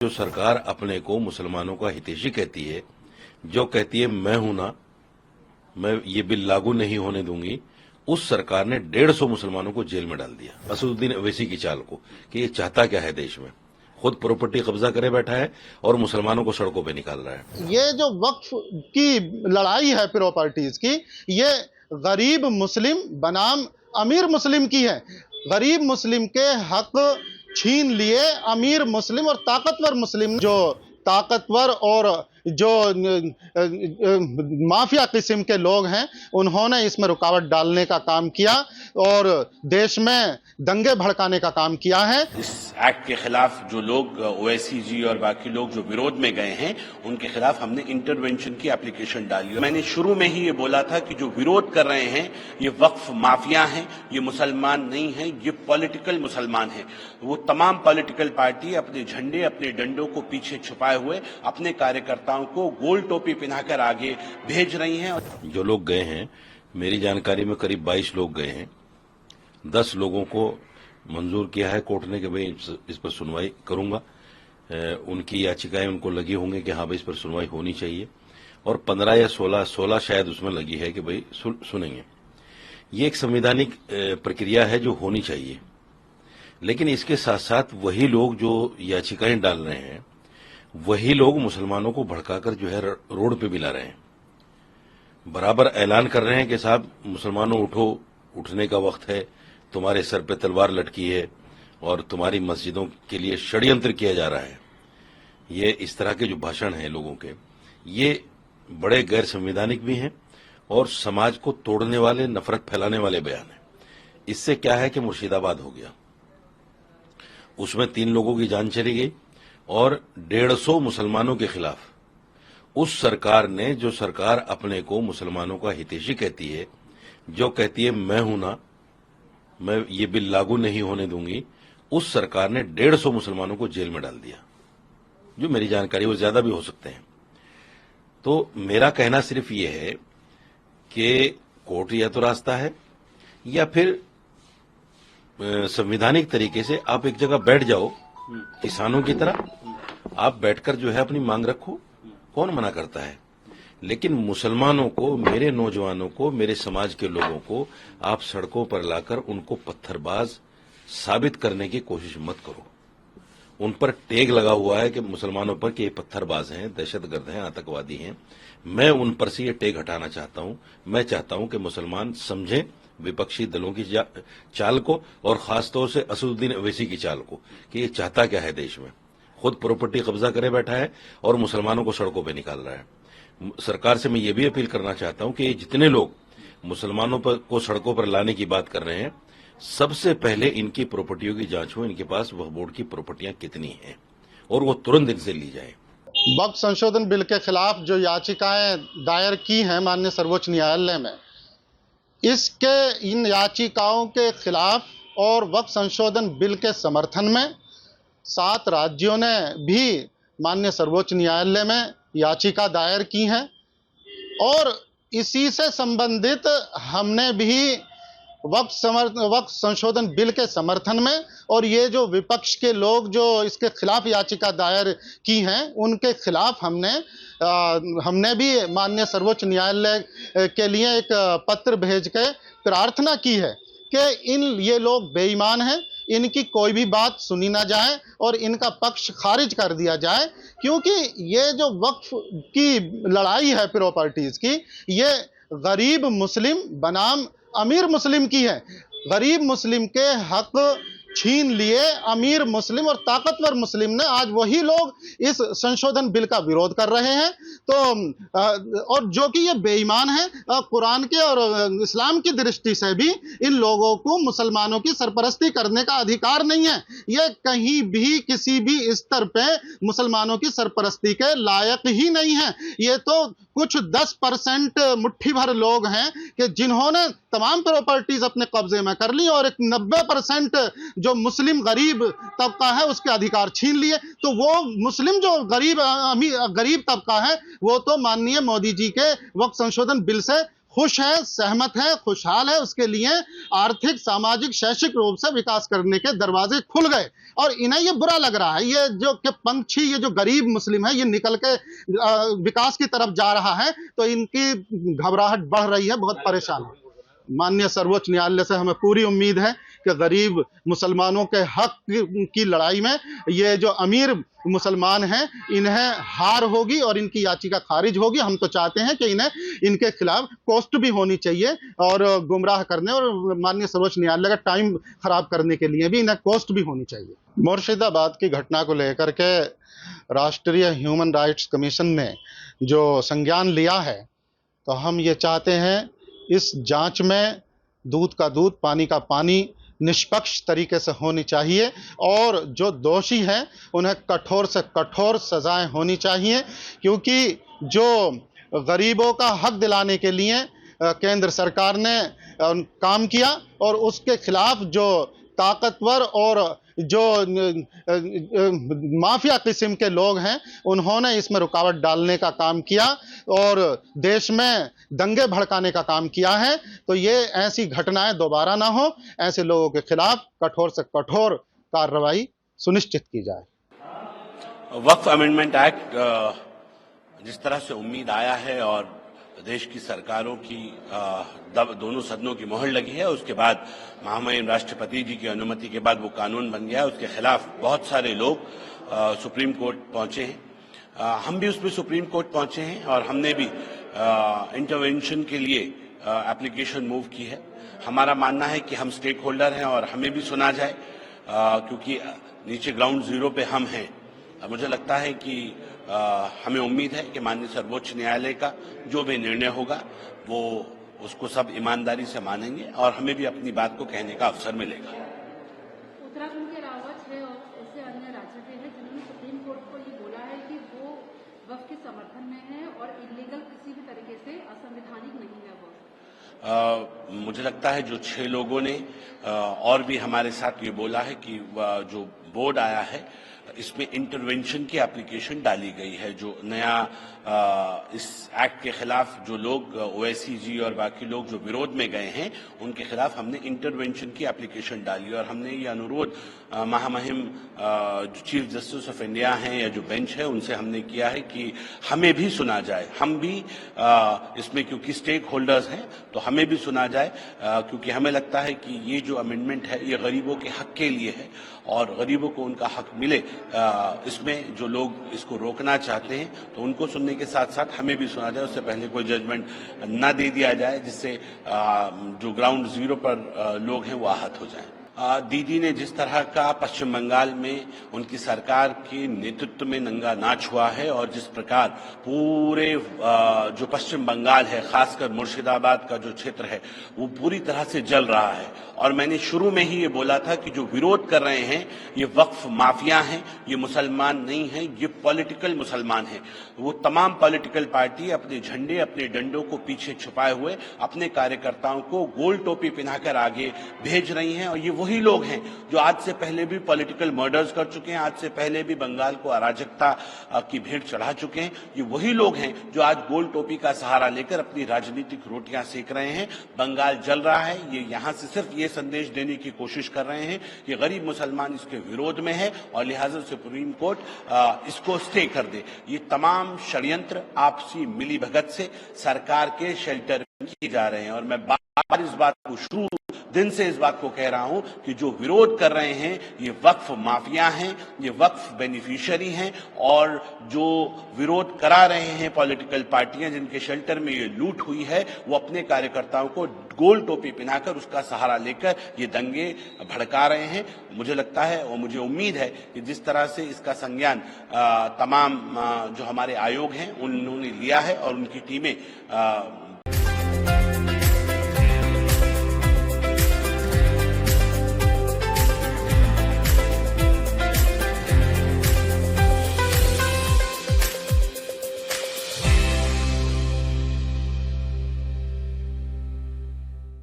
जो सरकार अपने को मुसलमानों का हितैषी कहती है, जो कहती है मैं हूं ना, मैं ये बिल लागू नहीं होने दूंगी, उस सरकार ने 150 मुसलमानों को जेल में डाल दिया। असदुद्दीन अवैसी की चाल को कि ये चाहता क्या है देश में, खुद प्रॉपर्टी कब्जा करे बैठा है और मुसलमानों को सड़कों पे निकाल रहा है। ये जो वक्फ की लड़ाई है प्रॉपर्टीज की, ये गरीब मुस्लिम बनाम अमीर मुस्लिम की है। गरीब मुस्लिम के हक छीन लिए अमीर मुस्लिम और ताकतवर मुस्लिम, जो ताकतवर और जो माफिया किस्म के लोग हैं, उन्होंने इसमें रुकावट डालने का काम किया और देश में दंगे भड़काने का काम किया है। इस एक्ट के खिलाफ जो लोग ओवैसी जी और बाकी लोग जो विरोध में गए हैं, उनके खिलाफ हमने इंटरवेंशन की एप्लीकेशन डाली। मैंने शुरू में ही ये बोला था कि जो विरोध कर रहे हैं ये वक्फ माफिया हैं, ये मुसलमान नहीं हैं, ये पॉलिटिकल मुसलमान हैं। वो तमाम पॉलिटिकल पार्टी अपने झंडे अपने डंडों को पीछे छुपाए हुए अपने कार्यकर्ताओं को गोल टोपी पहनाकर आगे भेज रही हैं। जो लोग गए हैं, मेरी जानकारी में करीब 22 लोग गए हैं। 10 लोगों को मंजूर किया है कोर्ट ने कि भाई इस पर सुनवाई करूंगा। उनकी याचिकाएं उनको लगी होंगी कि हाँ भाई इस पर सुनवाई होनी चाहिए, और 15 या 16 शायद उसमें लगी है कि भाई सुनेंगे। ये एक संवैधानिक प्रक्रिया है जो होनी चाहिए, लेकिन इसके साथ साथ वही लोग जो याचिकाएं डाल रहे हैं, वही लोग मुसलमानों को भड़काकर जो है रोड पे मिला रहे हैं। बराबर ऐलान कर रहे हैं कि साहब मुसलमानों उठो, उठने का वक्त है, तुम्हारे सर पे तलवार लटकी है और तुम्हारी मस्जिदों के लिए षड्यंत्र किया जा रहा है। ये इस तरह के जो भाषण हैं लोगों के, ये बड़े गैर संवैधानिक भी हैं और समाज को तोड़ने वाले, नफरत फैलाने वाले बयान हैं। इससे क्या है कि मुर्शिदाबाद हो गया, उसमें 3 लोगों की जान चली गई और 150 मुसलमानों के खिलाफ उस सरकार ने, जो सरकार अपने को मुसलमानों का हितैषी कहती है, जो कहती है मैं हूं ना, मैं ये बिल लागू नहीं होने दूंगी, उस सरकार ने 150 मुसलमानों को जेल में डाल दिया। जो मेरी जानकारी, वो ज्यादा भी हो सकते हैं। तो मेरा कहना सिर्फ ये है कि कोर्ट या तो रास्ता है, या फिर संवैधानिक तरीके से आप एक जगह बैठ जाओ, किसानों की तरह आप बैठकर जो है अपनी मांग रखो, कौन मना करता है। लेकिन मुसलमानों को, मेरे नौजवानों को, मेरे समाज के लोगों को आप सड़कों पर लाकर उनको पत्थरबाज साबित करने की कोशिश मत करो। उन पर टैग लगा हुआ है कि मुसलमानों पर कि ये पत्थरबाज हैं, दहशतगर्द हैं, आतंकवादी हैं। मैं उन पर से ये टैग हटाना चाहता हूं। मैं चाहता हूं कि मुसलमान समझें विपक्षी दलों की चाल को, और खासतौर से असदुद्दीन अवैसी की चाल को, कि ये चाहता क्या है देश में, खुद प्रॉपर्टी कब्जा करे बैठा है और मुसलमानों को सड़कों पर निकाल रहा है। सरकार से मैं ये भी अपील करना चाहता हूं कि ये जितने लोग मुसलमानों को सड़कों पर लाने की बात कर रहे हैं, सबसे पहले इनकी प्रॉपर्टियों की जांच हो, इनके पास वह बोर्ड की प्रॉपर्टियां कितनी हैं, और वो तुरंत इनसे ली जाए। वक्फ संशोधन बिल के खिलाफ जो याचिकाएं दायर की हैं माननीय सर्वोच्च न्यायालय में, इन याचिकाओं के खिलाफ और वक्फ संशोधन बिल के समर्थन में 7 राज्यों ने भी माननीय सर्वोच्च न्यायालय में याचिका दायर की है, और इसी से संबंधित हमने भी वक्फ संशोधन बिल के समर्थन में, और ये जो विपक्ष के लोग जो इसके खिलाफ याचिका दायर की हैं, उनके खिलाफ हमने भी माननीय सर्वोच्च न्यायालय के लिए एक पत्र भेज के प्रार्थना की है कि ये लोग बेईमान हैं, इनकी कोई भी बात सुनी ना जाए और इनका पक्ष खारिज कर दिया जाए, क्योंकि ये जो वक्फ की लड़ाई है प्रॉपर्टीज की, ये गरीब मुस्लिम बनाम अमीर मुस्लिम की है। गरीब मुस्लिम के हक छीन लिए अमीर मुस्लिम और ताकतवर मुस्लिम ने, आज वही लोग इस संशोधन बिल का विरोध कर रहे हैं। तो और जो कि ये बेईमान है, कुरान के और इस्लाम की दृष्टि से भी इन लोगों को मुसलमानों की सरपरस्ती करने का अधिकार नहीं है। ये कहीं भी किसी भी स्तर पे मुसलमानों की सरपरस्ती के लायक ही नहीं है। ये तो कुछ 10% मुट्ठी भर लोग हैं कि जिन्होंने तमाम प्रॉपर्टीज अपने कब्जे में कर ली, और एक 90% जो मुस्लिम गरीब तबका है उसके अधिकार छीन लिए। तो वो मुस्लिम जो गरीब तबका है, वो तो माननीय मोदी जी के वक्फ संशोधन बिल से खुश है, सहमत है, खुशहाल है। उसके लिए आर्थिक, सामाजिक, शैक्षिक रूप से विकास करने के दरवाजे खुल गए। और इन्हें ये बुरा लग रहा है, ये जो कि पंछी, ये जो गरीब मुस्लिम है, ये निकल के विकास की तरफ जा रहा है, तो इनकी घबराहट बढ़ रही है, बहुत परेशान है। माननीय सर्वोच्च न्यायालय से हमें पूरी उम्मीद है कि गरीब मुसलमानों के हक की लड़ाई में ये जो अमीर मुसलमान हैं, इन्हें हार होगी और इनकी याचिका खारिज होगी। हम तो चाहते हैं कि इन्हें इनके खिलाफ कोर्ट भी होनी चाहिए और गुमराह करने और माननीय सर्वोच्च न्यायालय का टाइम खराब करने के लिए भी इन्हें कोर्ट भी होनी चाहिए। मुर्शिदाबाद की घटना को लेकर के राष्ट्रीय ह्यूमन राइट्स कमीशन ने जो संज्ञान लिया है, तो हम ये चाहते हैं इस जांच में दूध का दूध, पानी का पानी निष्पक्ष तरीके से होनी चाहिए और जो दोषी हैं उन्हें कठोर से कठोर सजाएं होनी चाहिए, क्योंकि जो गरीबों का हक दिलाने के लिए केंद्र सरकार ने काम किया और उसके खिलाफ जो ताकतवर और जो माफिया किस्म के लोग हैं, उन्होंने इसमें रुकावट डालने का काम किया और देश में दंगे भड़काने का काम किया है। तो ये ऐसी घटनाएं दोबारा ना हो, ऐसे लोगों के खिलाफ कठोर से कठोर कार्रवाई सुनिश्चित की जाए। वक्फ अमेंडमेंट एक्ट जिस तरह से उम्मीद आया है और देश की सरकारों की दोनों सदनों की मोहर लगी है, उसके बाद महामहिम राष्ट्रपति जी की अनुमति के बाद वो कानून बन गया है, उसके खिलाफ बहुत सारे लोग सुप्रीम कोर्ट पहुंचे हैं। हम भी उसमें सुप्रीम कोर्ट पहुंचे हैं और हमने भी इंटरवेंशन के लिए एप्लीकेशन मूव की है। हमारा मानना है कि हम स्टेक होल्डर हैं और हमें भी सुना जाए, क्योंकि नीचे ग्राउंड जीरो पे हम हैं। मुझे लगता है कि हमें उम्मीद है कि माननीय सर्वोच्च न्यायालय का जो भी निर्णय होगा वो उसको सब ईमानदारी से मानेंगे और हमें भी अपनी बात को कहने का अवसर मिलेगा। उत्तराखंड के रावत है और ऐसे अन्य राज्य के हैं जिन्होंने सुप्रीम कोर्ट को ये बोला है कि वो वक्फ के समर्थन में है और इलीगल किसी भी तरीके से असंवैधानिक नहीं है वो। मुझे लगता है जो 6 लोगों ने और भी हमारे साथ ये बोला है कि जो बोर्ड आया है इसमें इंटरवेंशन की एप्लीकेशन डाली गई है। जो नया इस एक्ट के खिलाफ जो लोग ओवैसी जी और बाकी लोग जो विरोध में गए हैं, उनके खिलाफ हमने इंटरवेंशन की एप्लीकेशन डाली और हमने ये अनुरोध महामहिम जो चीफ जस्टिस ऑफ इंडिया हैं या जो बेंच है उनसे हमने किया है कि हमें भी सुना जाए। हम भी इसमें क्योंकि स्टेक होल्डर्स हैं तो हमें भी सुना जाए, क्योंकि हमें लगता है कि ये जो अमेंडमेंट है ये गरीबों के हक के लिए है और गरीबों को उनका हक मिले। इसमें जो लोग इसको रोकना चाहते हैं तो उनको सुनने के साथ साथ हमें भी सुना जाए, उससे पहले कोई जजमेंट ना दे दिया जाए जिससे जो ग्राउंड जीरो पर लोग हैं वो आहत हो जाएं। दीदी ने जिस तरह का पश्चिम बंगाल में उनकी सरकार के नेतृत्व में नंगा नाच हुआ है और जिस प्रकार पूरे जो पश्चिम बंगाल है, खासकर मुर्शिदाबाद का जो क्षेत्र है, वो पूरी तरह से जल रहा है। और मैंने शुरू में ही ये बोला था कि जो विरोध कर रहे हैं ये वक्फ माफिया हैं, ये मुसलमान नहीं हैं, ये पॉलिटिकल मुसलमान हैं। वो तमाम पॉलिटिकल पार्टी अपने झंडे, अपने डंडों को पीछे छुपाए हुए अपने कार्यकर्ताओं को गोल टोपी पहनाकर आगे भेज रही हैं और ये वही लोग हैं जो आज से पहले भी पॉलिटिकल मर्डर्स कर चुके हैं, आज से पहले भी बंगाल को अराजकता की भेंट चढ़ा चुके हैं। ये वही लोग हैं जो आज गोल टोपी का सहारा लेकर अपनी राजनीतिक रोटियां सेक रहे हैं। बंगाल जल रहा है, ये यहां से सिर्फ ये संदेश देने की कोशिश कर रहे हैं कि गरीब मुसलमान इसके विरोध में है और लिहाजा सुप्रीम कोर्ट इसको स्टे कर दे। ये तमाम षड्यंत्र आपसी मिलीभगत से सरकार के शेल्टर किए जा रहे हैं और मैं बार इस बात को शुरू दिन से इस बात को कह रहा हूं कि जो विरोध कर रहे हैं ये वक्फ माफिया हैं, ये वक्फ बेनिफिशियरी हैं और जो विरोध करा रहे हैं पॉलिटिकल पार्टियां जिनके शेल्टर में ये लूट हुई है, वो अपने कार्यकर्ताओं को गोल टोपी पहनाकर उसका सहारा लेकर ये दंगे भड़का रहे हैं। मुझे लगता है और मुझे उम्मीद है कि जिस तरह से इसका संज्ञान तमाम जो हमारे आयोग हैं उन्होंने लिया है और उनकी टीमें